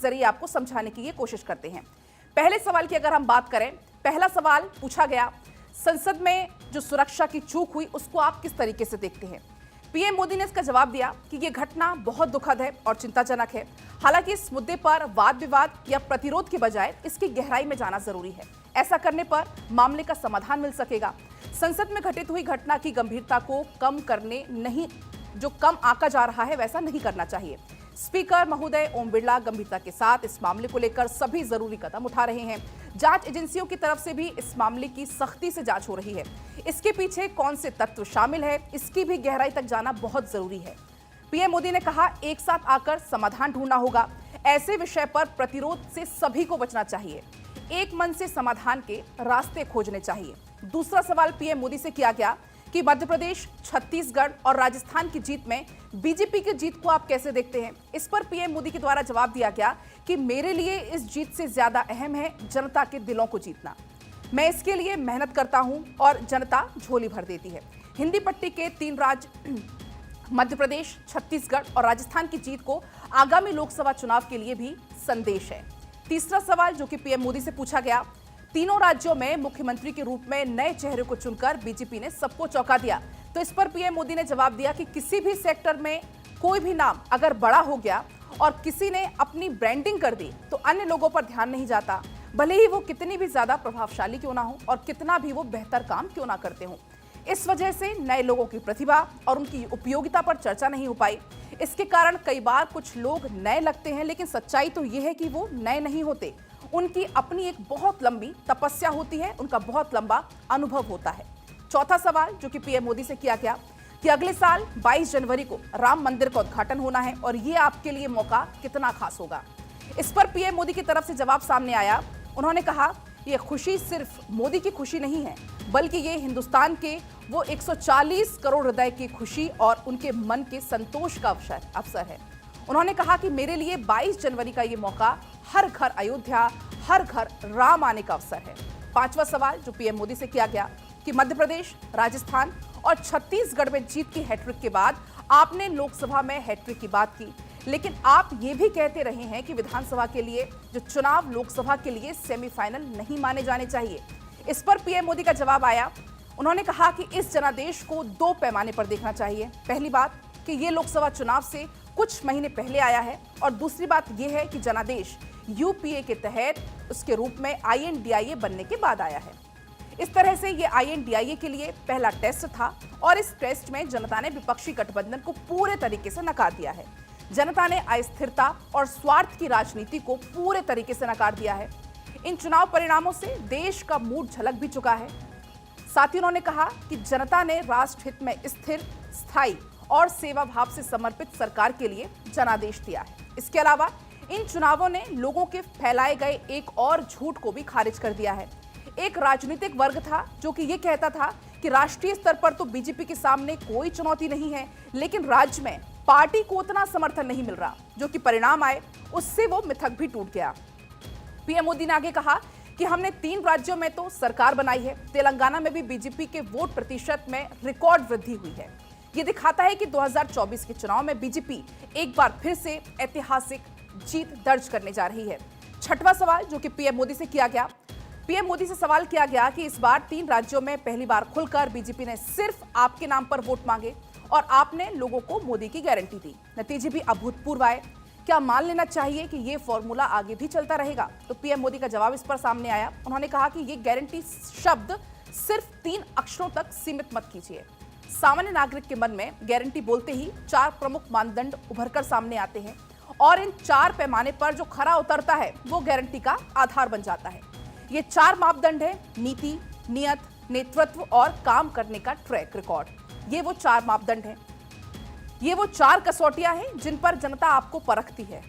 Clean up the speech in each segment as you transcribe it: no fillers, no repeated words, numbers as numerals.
जरिए आपको समझाने की ये कोशिश करते हैं। पहले सवाल की अगर हम बात करें, पहला सवाल पूछा गया, संसद में जो सुरक्षा की चूक हुई उसको आप किस तरीके से देखते हैं? पीएम मोदी ने इसका जवाब दिया कि यह घटना बहुत दुखद है और चिंताजनक है। हालांकि इस मुद्दे पर वाद विवाद या प्रतिरोध के बजाय इसकी गहराई में जाना जरूरी है। ऐसा करने पर मामले का समाधान मिल सकेगा। संसद में घटित हुई घटना की गंभीरता को कम करने नहीं, जो कम आंका जा रहा है वैसा नहीं करना चाहिए। स्पीकर महोदय ओम बिरला गंभीरता के साथ इस मामले को लेकर सभी जरूरी कदम उठा रहे हैं। जांच एजेंसियों की तरफ से भी इस मामले की सख्ती से जांच हो रही है। इसके पीछे कौन से तत्व शामिल है, इसकी भी गहराई तक जाना बहुत जरूरी है। पीएम मोदी ने कहा, एक साथ आकर समाधान ढूंढना होगा। ऐसे विषय पर प्रतिरोध से सभी को बचना चाहिए। एक मन से समाधान के रास्ते खोजने चाहिए। दूसरा सवाल पीएम मोदी से किया गया कि मध्य प्रदेश, छत्तीसगढ़ और राजस्थान की जीत में बीजेपी की जीत को आप कैसे देखते हैं? इस पर पीएम मोदी के द्वारा जवाब दिया गया कि मेरे लिए इस जीत से ज्यादा अहम है जनता के दिलों को जीतना। मैं इसके लिए मेहनत करता हूं और जनता झोली भर देती है। हिंदी पट्टी के 3 राज्य मध्य प्रदेश, छत्तीसगढ़ और राजस्थान की जीत को आगामी लोकसभा चुनाव के लिए भी संदेश है। तीसरा सवाल जो कि पीएम मोदी से पूछा गया, तीनों राज्यों में मुख्यमंत्री के रूप में नए चेहरे को चुनकर बीजेपी ने सबको चौंका दिया। तो इस पर पीएम मोदी ने जवाब दिया कि किसी भी सेक्टर में कोई भी नाम अगर बड़ा हो गया और किसी ने अपनी ब्रांडिंग कर दी तो अन्य लोगों पर ध्यान नहीं जाता, भले ही वो कितनी भी ज्यादा प्रभावशाली क्यों ना हो और कितना भी वो बेहतर काम क्यों ना करते हो। इस वजह से नए लोगों की प्रतिभा और उनकी उपयोगिता पर चर्चा नहीं हो पाई। इसके कारण कई बार कुछ लोग नए लगते हैं, लेकिन सच्चाई तो यह है कि वो नए नहीं होते। उनकी अपनी एक बहुत लंबी तपस्या होती है, उनका बहुत लंबा अनुभव होता है। चौथा सवाल जो कि पीएम मोदी से किया गया कि अगले साल 22 जनवरी को राम मंदिर का उद्घाटन होना है और ये आपके लिए मौका कितना खास होगा। इस पर पीएम मोदी की तरफ से जवाब सामने आया। उन्होंने कहा, ये खुशी सिर्फ मोदी की खुशी नहीं है, बल्कि ये हिंदुस्तान के वो 140 करोड़ हृदय की खुशी और उनके मन के संतोष का अवसर है। उन्होंने कहा कि मेरे लिए 22 जनवरी का ये मौका हर घर अयोध्या, हर घर राम आने का अवसर है। पांचवा सवाल जो पीएम मोदी से किया गया कि मध्य प्रदेश, राजस्थान और छत्तीसगढ़ में जीत की हैट्रिक के बाद आपने लोकसभा में हैट्रिक की बात की, लेकिन आप ये भी कहते रहे हैं कि विधानसभा के लिए जो चुनाव लोकसभा के लिए सेमीफाइनल नहीं माने जाने चाहिए। इस पर पीएम मोदी का जवाब आया। उन्होंने कहा कि इस जनादेश को 2 पैमाने पर देखना चाहिए। पहली बात कि ये लोकसभा चुनाव से कुछ महीने पहले आया है और दूसरी बात यह है कि जनादेश यूपीए के तहत उसके रूप में आईएनडीआईए बनने के बाद आया है। इस तरह से ये आईएनडीआईए के लिए पहला टेस्ट था और इस टेस्ट में जनता ने विपक्षी गठबंधन को पूरे तरीके से नकार दिया है। जनता ने अस्थिरता और स्वार्थ की राजनीति को पूरे तरीके से नकार दिया है। इन चुनाव परिणामों से देश का मूड झलक भी चुका है। साथ ही उन्होंने कहा कि जनता ने राष्ट्र हित में स्थिर, स्थायी और सेवा भाव से समर्पित सरकार के लिए जनादेश दिया है। इसके अलावा इन चुनावों ने लोगों के फैलाए गए एक और झूठ को भी खारिज कर दिया है। एक राजनीतिक वर्ग था जो कि ये कहता था कि राष्ट्रीय स्तर पर तो बीजेपी के सामने कोई चुनौती नहीं है, लेकिन राज्य में पार्टी को उतना समर्थन नहीं मिल रहा। जो कि परिणाम आए उससे वो मिथक भी टूट गया। पीएम मोदी ने आगे कहा कि हमने 3 राज्यों में तो सरकार बनाई है। तेलंगाना में भी बीजेपी के वोट प्रतिशत में रिकॉर्ड वृद्धि हुई है। ये दिखाता है कि 2024 के चुनाव में बीजेपी एक बार फिर से ऐतिहासिक जीत दर्ज करने जा रही है। छठवां सवाल जो कि पीएम मोदी से किया गया, पीएम मोदी से सवाल किया गया कि इस बार 3 राज्यों में पहली बार खुलकर बीजेपी ने सिर्फ आपके नाम पर वोट मांगे और आपने लोगों को मोदी की गारंटी दी। नतीजे भी अभूतपूर्व आए। क्या मान लेना चाहिए कि ये फॉर्मूला आगे भी चलता रहेगा? तो पीएम मोदी का जवाब इस पर सामने आया। उन्होंने कहा कि ये गारंटी शब्द सिर्फ 3 अक्षरों तक सीमित मत कीजिए। सामान्य नागरिक के मन में गारंटी बोलते ही 4 प्रमुख मानदंड उभरकर सामने आते हैं और इन 4 पैमाने पर जो खरा उतरता है वो गारंटी का आधार बन जाता है। ये 4 मापदंड है: नीति, नियत, नेतृत्व और काम करने का ट्रैक रिकॉर्ड। ये वो 4 मापदंड हैं। ये वो 4 कसौटियां हैं जिन पर जनता आपको परखती है।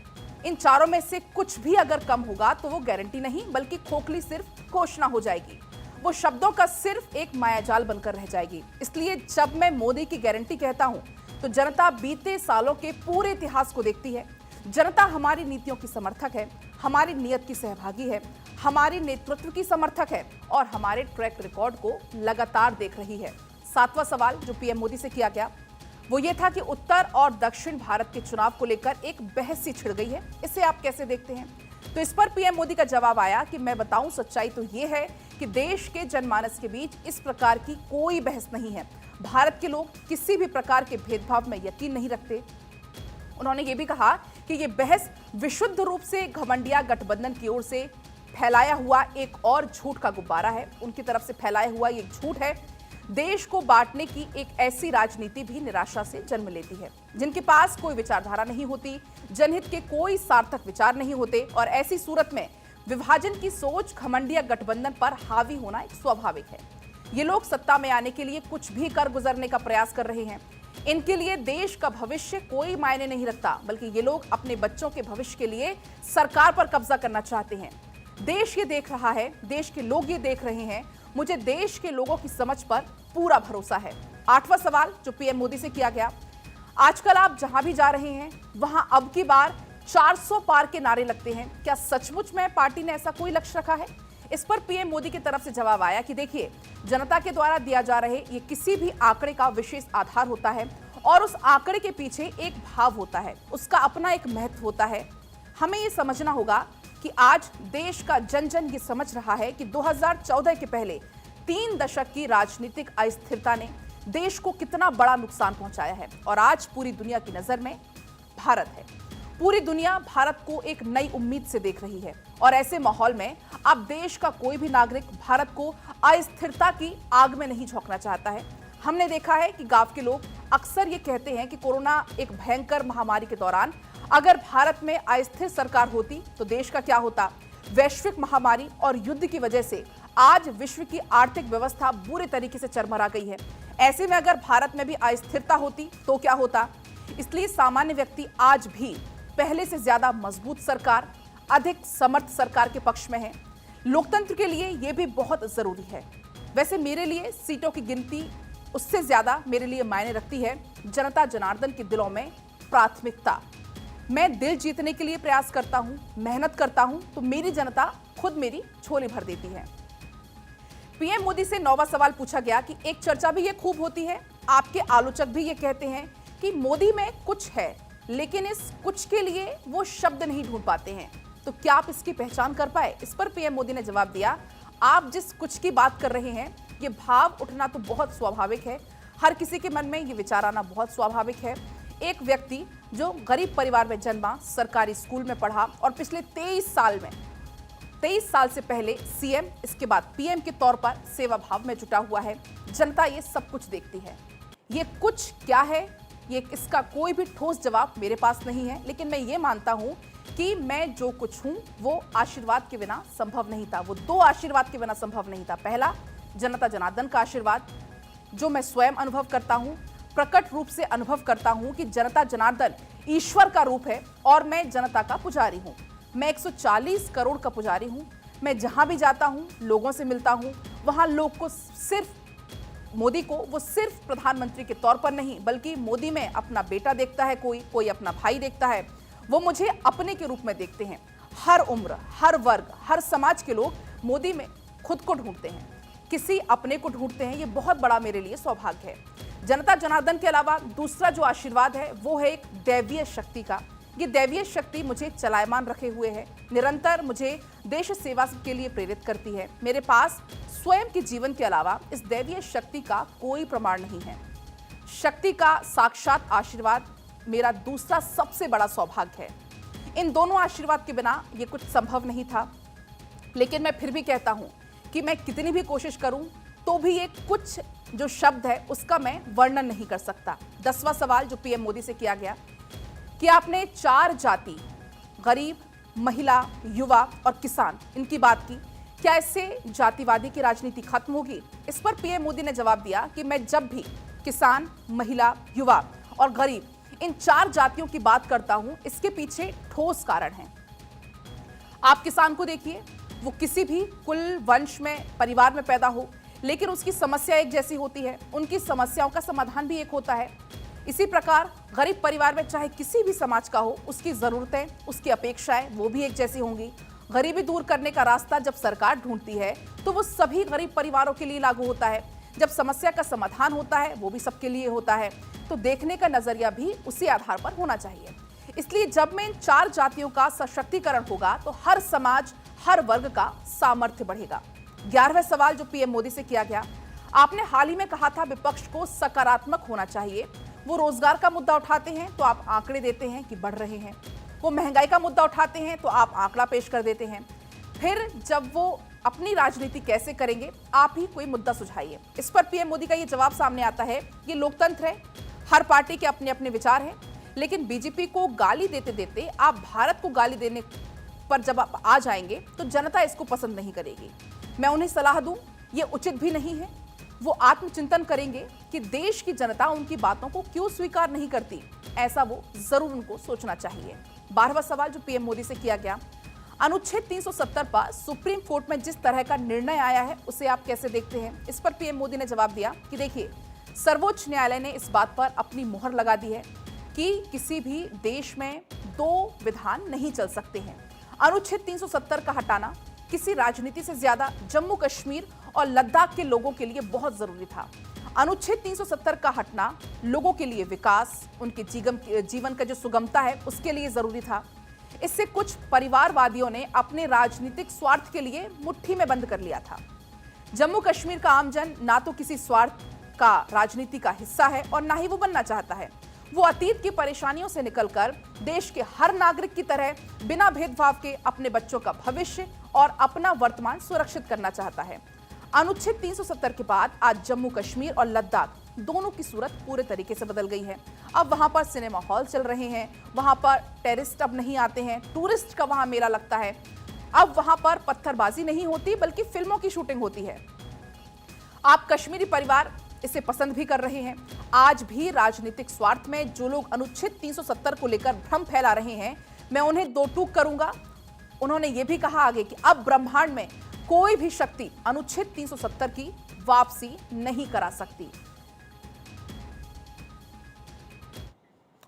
इन चारों में से कुछ भी अगर कम होगा तो वो गारंटी नहीं बल्कि खोखली सिर्फ घोषणा हो जाएगी। वो शब्दों का सिर्फ एक मायाजाल बनकर रह जाएगी। इसलिए जब मैं मोदी की गारंटी कहता हूं तो जनता बीते सालों के पूरे इतिहास को देखती है। जनता हमारी नीतियों की समर्थक है, हमारी नियत की सहभागी है, हमारी नेतृत्व की समर्थक है और हमारे ट्रैक रिकॉर्ड को लगातार देख रही है। 7वां सवाल जो पीएम मोदी से किया गया वो ये था कि उत्तर और दक्षिण भारत के चुनाव को लेकर एक बहस सी छिड़ गई है। इसे आप कैसे देखते हैं? तो इस पर पीएम मोदी का जवाब आया कि मैं बताऊं, सच्चाई तो ये है कि देश के जनमानस के बीच इस प्रकार की कोई बहस नहीं है। भारत के लोग किसी भी प्रकार के भेदभाव में यकीन नहीं रखते। उन्होंने ये भी कहा कि ये बहस विशुद्ध रूप से घमंडिया गठबंधन की ओर से फैलाया हुआ एक और झूठ का गुब्बारा है। उनकी तरफ से फैलाया हुआ ये झूठ है। देश को बांटने की एक ऐसी राजनीति भी निराशा से जन्म लेती है। जिनके पास कोई विचारधारा नहीं होती, जनहित के कोई सार्थक विचार नहीं होते, और ऐसी सूरत में विभाजन की सोच घमंडिया गठबंधन पर हावी होना एक स्वाभाविक है। ये लोग सत्ता में आने के लिए कुछ भी कर गुजरने का प्रयास कर रहे हैं। इनके लिए देश का भविष्य कोई मायने नहीं रखता, बल्कि ये लोग अपने बच्चों के भविष्य के लिए सरकार पर कब्जा करना चाहते हैं। देश ये देख रहा है, देश के लोग ये देख रहे हैं। मुझे देश के लोगों की समझ पर पूरा भरोसा है। 8वां सवाल जो पीएम मोदी से किया गया, आजकल आप जहां भी जा रहे हैं वहां अब की बार 400 पार के नारे लगते हैं। क्या सचमुच में पार्टी ने ऐसा कोई लक्ष्य रखा है? इस पर पीएम मोदी की तरफ से जवाब आया कि देखिए, जनता के द्वारा दिया जा रहे ये किसी भी आंकड़े का विशेष आधार होता है और उस आंकड़े के पीछे एक भाव होता है, उसका अपना एक महत्व होता है। हमें ये समझना होगा कि आज देश का जन जन ये समझ रहा है कि 2014 के पहले 3 दशक की राजनीतिक अस्थिरता ने देश को कितना बड़ा नुकसान पहुंचाया है। और आज पूरी दुनिया की नजर में भारत है। पूरी दुनिया भारत को एक नई उम्मीद से देख रही है, और ऐसे माहौल में अब देश का कोई भी नागरिक भारत को अस्थिरता की आग में नहीं झोंकना चाहता है। हमने देखा है कि गांव के लोग अक्सर ये कहते हैं कि कोरोना एक भयंकर महामारी के दौरान अगर भारत में अस्थिर सरकार होती तो देश का क्या होता। वैश्विक महामारी और युद्ध की वजह से आज विश्व की आर्थिक व्यवस्था बुरे तरीके से चरमरा गई है। ऐसे में अगर भारत में भी अस्थिरता होती तो क्या होता। इसलिए सामान्य व्यक्ति आज भी पहले से ज्यादा मजबूत सरकार, अधिक समर्थ सरकार के पक्ष में है। लोकतंत्र के लिए यह भी बहुत जरूरी है। वैसे मेरे लिए सीटों की गिनती उससे ज्यादा मेरे लिए मायने रखती है जनता जनार्दन के दिलों में प्राथमिकता। मैं दिल जीतने के लिए प्रयास करता हूं, मेहनत करता हूं, तो मेरी जनता खुद मेरी झोली भर देती है। पीएम मोदी से 9वां सवाल पूछा गया कि एक चर्चा भी ये खूब होती है, आपके आलोचक भी ये कहते हैं कि मोदी में कुछ है, लेकिन इस कुछ के लिए वो शब्द नहीं ढूंढ पाते हैं। तो क्या आप इसकी पहचान कर पाए? इस पर पीएम मोदी ने जवाब दिया, आप जिस कुछ की बात कर रहे हैं, ये भाव उठना तो बहुत स्वाभाविक है। हर किसी के मन में ये विचार आना बहुत स्वाभाविक है। एक व्यक्ति जो गरीब परिवार में जन्मा, सरकारी स्कूल में पढ़ा और पिछले 23 साल से पहले सीएम, इसके बाद पीएम के तौर पर सेवा भाव में जुटा हुआ है। जनता ये सब कुछ देखती है। ये कुछ क्या है, ये इसका कोई भी ठोस जवाब मेरे पास नहीं है, लेकिन मैं ये मानता हूं कि मैं जो कुछ हूं वो आशीर्वाद के बिना संभव नहीं था। वो 2 आशीर्वाद के बिना संभव नहीं था। पहला, जनता जनार्दन का आशीर्वाद, जो मैं स्वयं अनुभव करता हूं, प्रकट रूप से अनुभव करता हूं कि जनता जनार्दन ईश्वर का रूप है और मैं जनता का पुजारी हूं। मैं 140 करोड़ का पुजारी हूं। मैं जहां भी जाता हूं, लोगों से मिलता हूं, वहां लोग को सिर्फ मोदी को वो सिर्फ प्रधानमंत्री के तौर पर नहीं, बल्कि मोदी में अपना बेटा देखता है, कोई अपना भाई देखता है। वो मुझे अपने के रूप में देखते हैं। हर उम्र, हर वर्ग, हर समाज के लोग मोदी में खुद को ढूंढते हैं, किसी अपने को ढूंढते हैं। ये बहुत बड़ा मेरे लिए सौभाग्य है। जनता जनार्दन के अलावा दूसरा जो आशीर्वाद है वो है एक दैवीय शक्ति का। ये दैवीय शक्ति मुझे चलायमान रखे हुए है, निरंतर मुझे देश सेवा के लिए प्रेरित करती है। मेरे पास स्वयं के जीवन के अलावा इस दैवीय शक्ति का कोई प्रमाण नहीं है। शक्ति का साक्षात आशीर्वाद मेरा दूसरा सबसे बड़ा सौभाग्य है। इन दोनों आशीर्वाद के बिना ये कुछ संभव नहीं था। लेकिन मैं फिर भी कहता हूं कि मैं कितनी भी कोशिश करूं तो भी ये कुछ जो शब्द है उसका मैं वर्णन नहीं कर सकता। 10वां सवाल जो पीएम मोदी से किया गया कि आपने 4 जाति, गरीब, महिला, युवा और किसान, इनकी बात की, क्या इससे जातिवादी की राजनीति खत्म होगी? इस पर पीएम मोदी ने जवाब दिया कि मैं जब भी किसान, महिला, युवा और गरीब, इन 4 जातियों की बात करता हूं, इसके पीछे ठोस कारण है। आप किसान को देखिए, वो किसी भी कुल, वंश में, परिवार में पैदा हो, लेकिन उसकी समस्या एक जैसी होती है, उनकी समस्याओं का समाधान भी एक होता है। इसी प्रकार गरीब परिवार में चाहे किसी भी समाज का हो, उसकी जरूरतें, उसकी अपेक्षाएं वो भी एक जैसी होंगी। गरीबी दूर करने का रास्ता जब सरकार ढूंढती है तो वो सभी गरीब परिवारों के लिए लागू होता है। जब समस्या का समाधान होता है वो भी सबके लिए होता है, तो देखने का नजरिया भी उसी आधार पर होना चाहिए। इसलिए जब में इन 4 जातियों का सशक्तिकरण होगा तो हर समाज, हर वर्ग का सामर्थ्य बढ़ेगा। 11वां सवाल जो पीएम मोदी से किया गया, आपने हाल ही में कहा था विपक्ष को सकारात्मक होना चाहिए। वो रोजगार का मुद्दा उठाते हैं तो आप आंकड़े देते हैं कि बढ़ रहे हैं, वो महंगाई का मुद्दा उठाते हैं तो आप आंकड़ा पेश कर देते हैं। फिर जब वो अपनी राजनीति कैसे करेंगे, आप ही कोई मुद्दा सुझाइए। इस पर पीएम मोदी का ये जवाब सामने आता है, ये लोकतंत्र है, हर पार्टी के अपने अपने विचार हैं, लेकिन बीजेपी को गाली देते देते आप भारत को गाली देने पर जब आप आ जाएंगे तो जनता इसको पसंद नहीं करेगी। मैं उन्हें सलाह दूं, ये उचित भी नहीं है। वो आत्मचिंतन करेंगे कि देश की जनता उनकी बातों को क्यों स्वीकार नहीं करती, ऐसा वो जरूर उनको सोचना चाहिए। 12वां सवाल जो पीएम मोदी से किया गया, अनुच्छेद 370 पर सुप्रीम कोर्ट में जिस तरह का निर्णय आया है उसे आप कैसे देखते हैं। इस पर पीएम मोदी ने जवाब दिया कि देखिए, सर्वोच्च न्यायालय ने इस बात पर अपनी मुहर लगा दी है कि किसी भी देश में 2 विधान नहीं चल सकते हैं। अनुच्छेद 370 का हटाना किसी राजनीति से ज्यादा जम्मू कश्मीर और लद्दाख के लोगों के लिए बहुत जरूरी था। अनुच्छेद 370 का हटना लोगों के लिए विकास, उनके जीवन का जो सुगमता है उसके लिए जरूरी था। इससे कुछ परिवारवादियों ने अपने राजनीतिक स्वार्थ के लिए मुट्ठी में बंद कर लिया था। जम्मू कश्मीर का आमजन ना तो किसी स्वार्थ का राजनीति का हिस्सा है और ना ही वो बनना चाहता है। वो अतीत की परेशानियों से निकलकर देश के हर नागरिक की तरह बिना भेदभाव के अपने बच्चों का भविष्य और अपना वर्तमान सुरक्षित करना चाहता है। अनुच्छेद 370 के बाद आज जम्मू कश्मीर और लद्दाख दोनों की सूरत पूरे तरीके से बदल गई है। अब वहां पर सिनेमा हॉल चल रहे हैं, वहां पर टेररिस्ट अब नहीं आते हैं, टूरिस्ट का वहां मेला लगता है। अब वहां पर पत्थरबाजी नहीं होती बल्कि फिल्मों की शूटिंग होती है। आप कश्मीरी परिवार इसे पसंद भी कर रहे हैं। आज भी राजनीतिक स्वार्थ में जो लोग अनुच्छेद 370 को लेकर भ्रम फैला रहे हैं, मैं उन्हें 2 टूक करूंगा। उन्होंने यह भी कहा आगे कि अब ब्रह्मांड में कोई भी शक्ति अनुच्छेद 370 की वापसी नहीं करा सकती।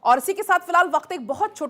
और इसी के साथ फिलहाल वक्त एक बहुत छोटा